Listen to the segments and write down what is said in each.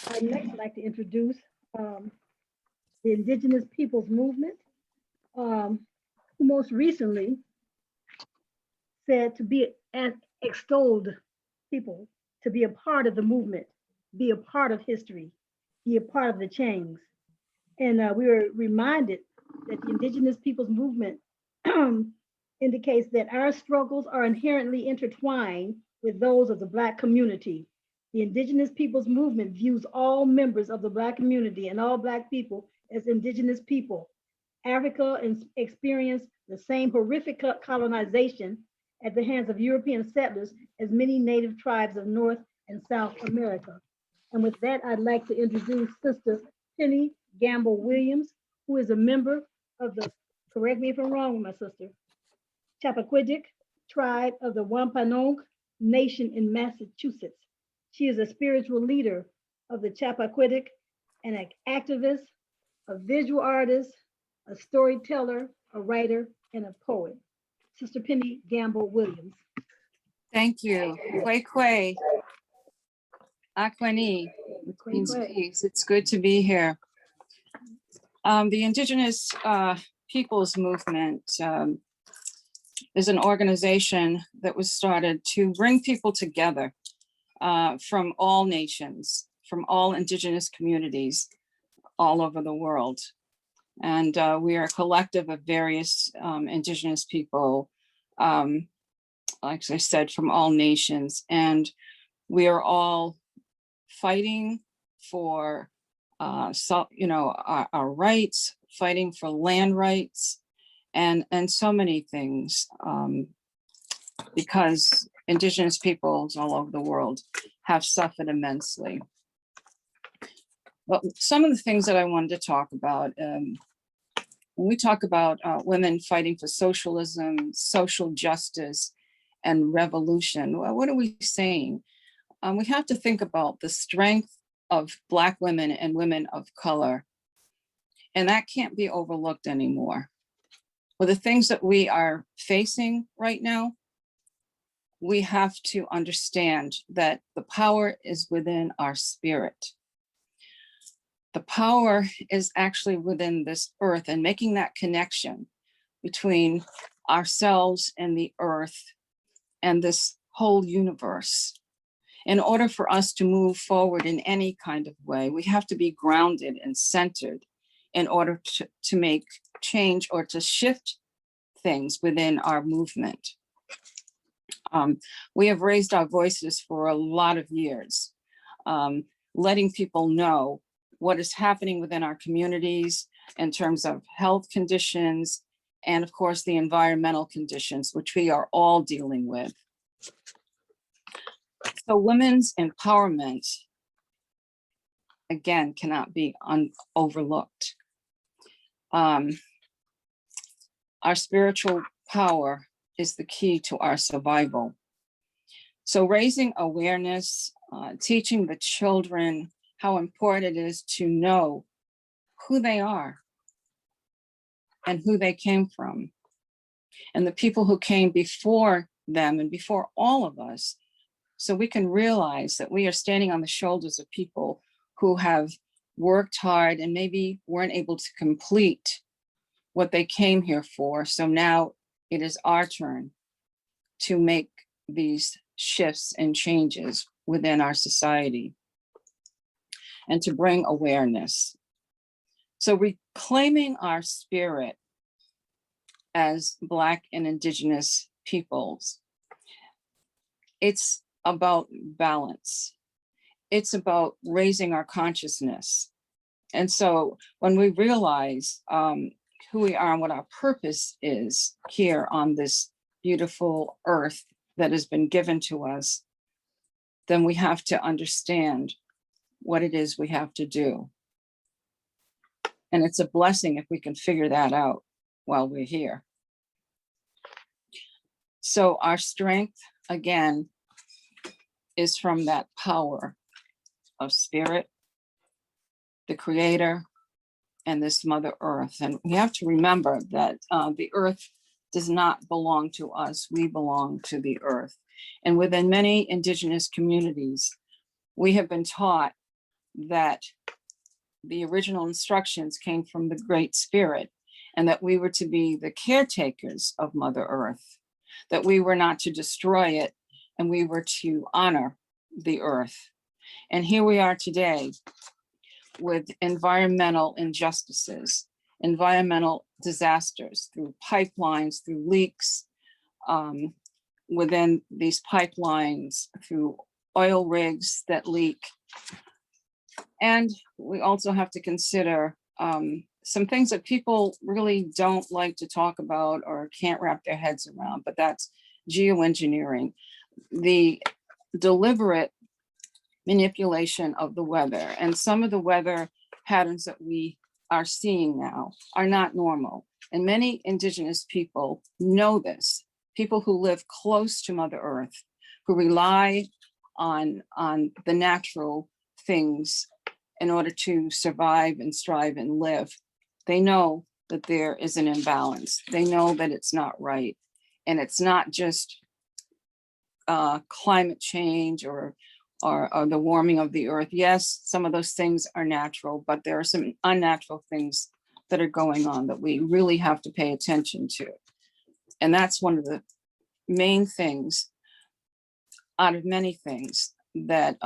I'd next like to introduce the Indigenous Peoples Movement, who most recently said to be an extolled people, to be a part of the movement, be a part of history, be a part of the change. And we were reminded that the Indigenous Peoples Movement indicates that our struggles are inherently intertwined with those of the Black community. The Indigenous Peoples Movement views all members of the Black community and all Black people as Indigenous people. Africa experienced the same horrific colonization at the hands of European settlers as many native tribes of North and South America. And with that, I'd like to introduce Sister Penny Gamble Williams, who is a member of the, correct me if I'm wrong, my sister, Chappaquiddick tribe of the Wampanoag Nation in Massachusetts. She is a spiritual leader of the Chappaquiddick and an activist, a visual artist, a storyteller, a writer, and a poet. Sister Penny Gamble Williams. Thank you. Kwekwe. Akwani, which means peace. It's good to be here. The Indigenous Peoples Movement is an organization that was started to bring people together from all nations, from all Indigenous communities all over the world. And we are a collective of various Indigenous people, like I said, from all nations. And we are all fighting for our rights, fighting for land rights, and so many things, because Indigenous peoples all over the world have suffered immensely. But some of the things that I wanted to talk about, when we talk about women fighting for socialism, social justice, and revolution, well, what are we saying? We have to think about the strength of Black women and women of color, and that can't be overlooked anymore. With the things that we are facing right now, we have to understand that the power is within our spirit. The power is actually within this earth, and making that connection between ourselves and the earth and this whole universe. In order for us to move forward in any kind of way, we have to be grounded and centered in order to make change or to shift things within our movement. We have raised our voices for a lot of years, letting people know what is happening within our communities in terms of health conditions, and of course the environmental conditions, which we are all dealing with. So women's empowerment, again, cannot be overlooked. Our spiritual power is the key to our survival. So raising awareness, teaching the children how important it is to know who they are and who they came from, and the people who came before them and before all of us, so we can realize that we are standing on the shoulders of people who have worked hard and maybe weren't able to complete what they came here for. So now it is our turn to make these shifts and changes within our society and to bring awareness. So reclaiming our spirit as Black and Indigenous peoples, it's about balance. It's about raising our consciousness. And so when we realize who we are and what our purpose is here on this beautiful earth that has been given to us, then we have to understand what it is we have to do. And it's a blessing if we can figure that out while we're here. So our strength, again, is from that power of spirit, the creator, and this Mother Earth. And we have to remember that the earth does not belong to us, we belong to the earth. And within many Indigenous communities, we have been taught that the original instructions came from the Great Spirit, and that we were to be the caretakers of Mother Earth, that we were not to destroy it, and we were to honor the earth. And here we are today with environmental injustices, environmental disasters through pipelines, through leaks within these pipelines, through oil rigs that leak. And we also have to consider some things that people really don't like to talk about or can't wrap their heads around, but that's geoengineering, the deliberate manipulation of the weather. And some of the weather patterns that we are seeing now are not normal. And many Indigenous people know this, people who live close to Mother Earth, who rely on the natural things in order to survive and strive and live. They know that there is an imbalance. They know that it's not right. And it's not just climate change or the warming of the earth. Yes, some of those things are natural, but there are some unnatural things that are going on that we really have to pay attention to. And that's one of the main things out of many things that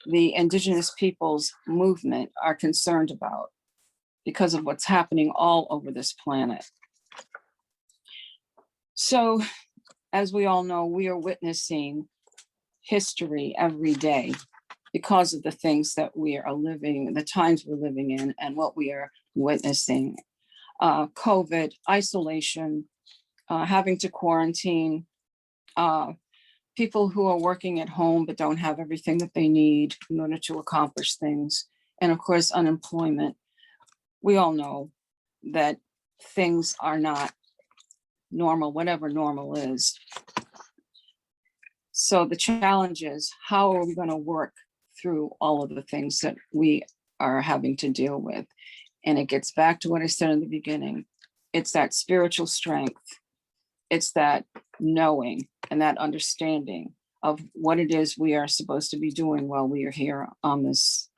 the Indigenous peoples movement are concerned about because of what's happening all over this planet. So, as we all know, we are witnessing history every day because of the things that we are living, the times we're living in, and what we are witnessing. COVID, isolation, having to quarantine, people who are working at home but don't have everything that they need in order to accomplish things, and of course, unemployment. We all know that things are not normal, whatever normal is. So the challenge is, how are we going to work through all of the things that we are having to deal with? And it gets back to what I said in the beginning. It's that spiritual strength. It's that knowing and that understanding of what it is we are supposed to be doing while we are here on this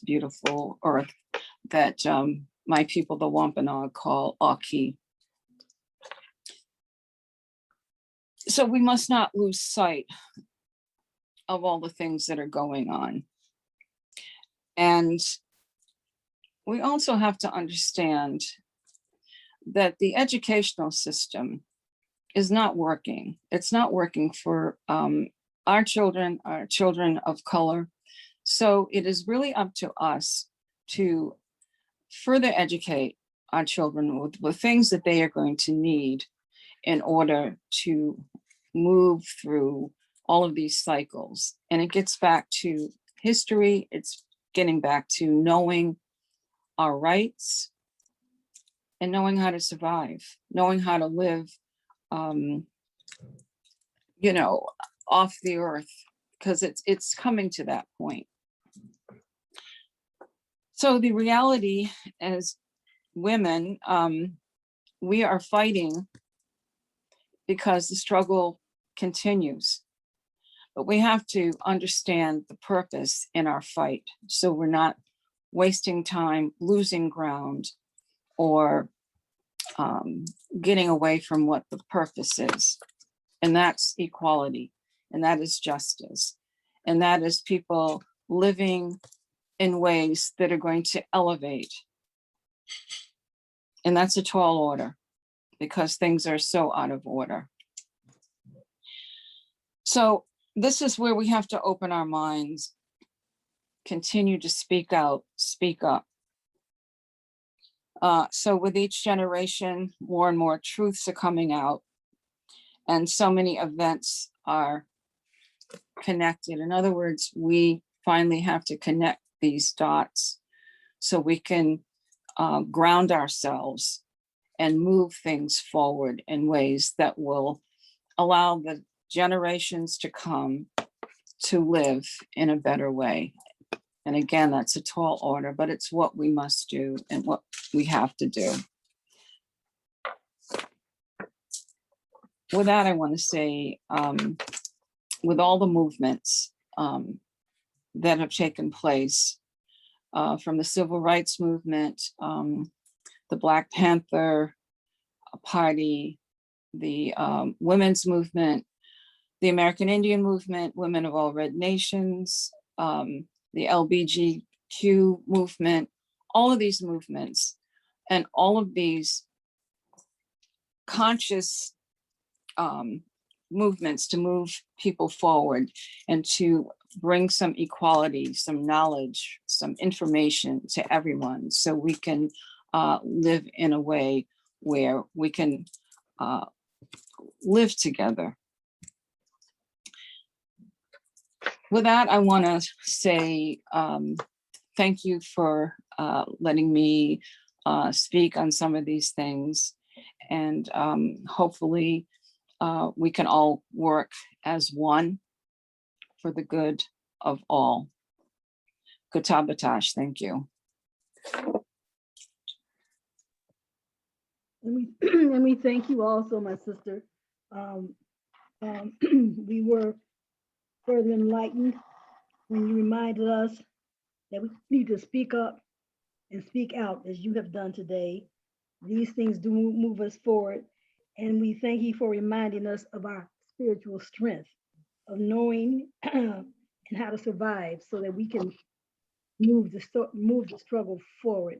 beautiful earth that my people, the Wampanoag, call Aki. So we must not lose sight of all the things that are going on. And we also have to understand that the educational system is not working. It's not working for our children of color. So it is really up to us to further educate our children with things that they are going to need in order to move through all of these cycles. And it gets back to history. It's getting back to knowing our rights and knowing how to survive, knowing how to live, off the earth, because it's coming to that point. So the reality as women, we are fighting because the struggle continues. But we have to understand the purpose in our fight, so we're not wasting time, losing ground, or getting away from what the purpose is. And that's equality, and that is justice, and that is people living in ways that are going to elevate. And that's a tall order, because things are so out of order. So this is where we have to open our minds, continue to speak out, speak up. So with each generation, more and more truths are coming out, and so many events are connected. In other words, we finally have to connect these dots so we can ground ourselves and move things forward in ways that will allow the generations to come to live in a better way. And again, that's a tall order, but it's what we must do and what we have to do. With that, I want to say, with all the movements that have taken place, from the civil rights movement, the Black Panther Party, the women's movement, the American Indian movement, Women of All Red Nations, the LBGQ movement, all of these movements and all of these conscious movements to move people forward and to bring some equality, some knowledge, some information to everyone so we can live in a way where we can live together. With that, I want to say thank you for letting me speak on some of these things, and hopefully we can all work as one for the good of all. Kutabatash, thank you. And we thank you also, my sister. We were further enlightened when you reminded us that we need to speak up and speak out as you have done today. These things do move us forward. And we thank you for reminding us of our spiritual strength, of knowing and how to survive so that we can move the struggle forward.